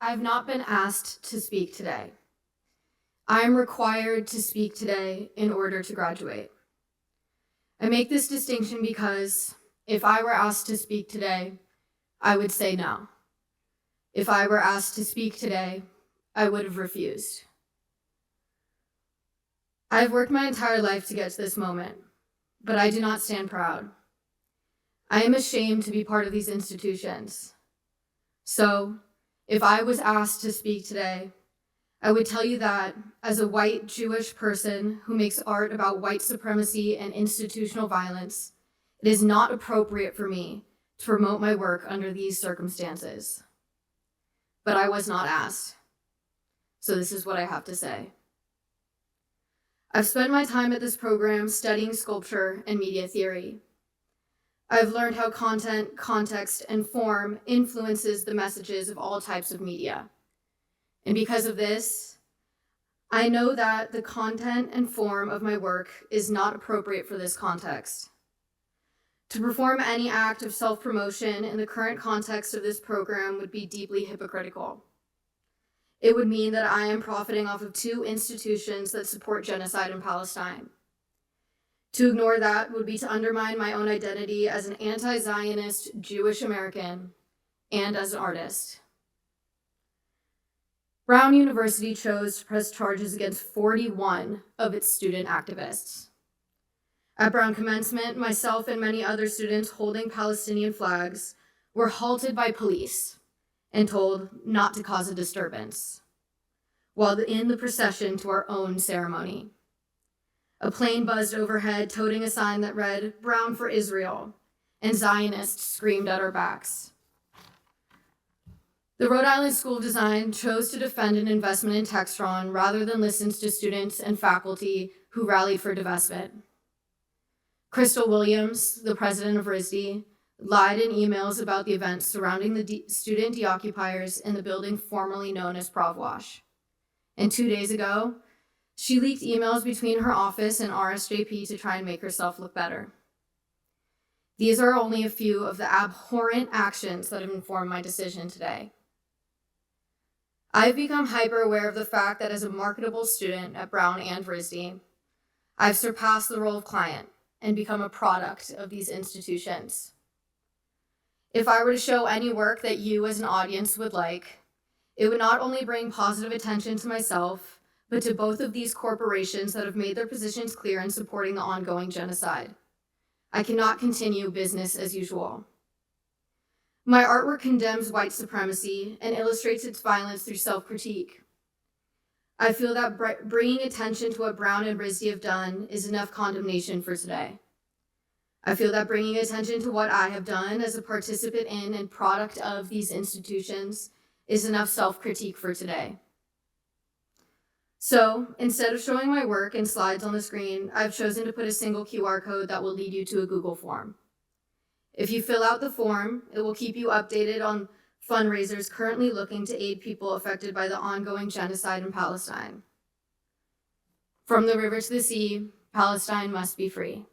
I have not been asked to speak today. I am required to speak today in order to graduate. I make this distinction because if I were asked to speak today, I would say no. If I were asked to speak today, I would have refused. I have worked my entire life to get to this moment, but I do not stand proud. I am ashamed to be part of these institutions. So, if I was asked to speak today, I would tell you that as a white Jewish person who makes art about white supremacy and institutional violence, it is not appropriate for me to promote my work under these circumstances. But I was not asked. So this is what I have to say. I've spent my time at this program studying sculpture and media theory. I've learned how content, context, and form influences the messages of all types of media. And because of this, I know that the content and form of my work is not appropriate for this context. To perform any act of self-promotion in the current context of this program would be deeply hypocritical. It would mean that I am profiting off of two institutions that support genocide in Palestine. To ignore that would be to undermine my own identity as an anti-Zionist Jewish American and as an artist. Brown University chose to press charges against 41 of its student activists. At Brown commencement, myself and many other students holding Palestinian flags were halted by police and told not to cause a disturbance, while in the procession to our own ceremony. A plane buzzed overhead, toting a sign that read, "Brown for Israel," and Zionists screamed at our backs. The Rhode Island School of Design chose to defend an investment in Textron rather than listen to students and faculty who rallied for divestment. Crystal Williams, the president of RISD, lied in emails about the events surrounding the student deoccupiers in the building formerly known as Provwash. And 2 days ago, she leaked emails between her office and RSJP to try and make herself look better. These are only a few of the abhorrent actions that have informed my decision today. I've become hyper-aware of the fact that as a marketable student at Brown and RISD, I've surpassed the role of client and become a product of these institutions. If I were to show any work that you as an audience would like, it would not only bring positive attention to myself, but to both of these corporations that have made their positions clear in supporting the ongoing genocide. I cannot continue business as usual. My artwork condemns white supremacy and illustrates its violence through self-critique. I feel that bringing attention to what Brown and RISD have done is enough condemnation for today. I feel that bringing attention to what I have done as a participant in and product of these institutions is enough self-critique for today. So, instead of showing my work in slides on the screen, I've chosen to put a single QR code that will lead you to a Google form. If you fill out the form, it will keep you updated on fundraisers currently looking to aid people affected by the ongoing genocide in Palestine. From the river to the sea, Palestine must be free.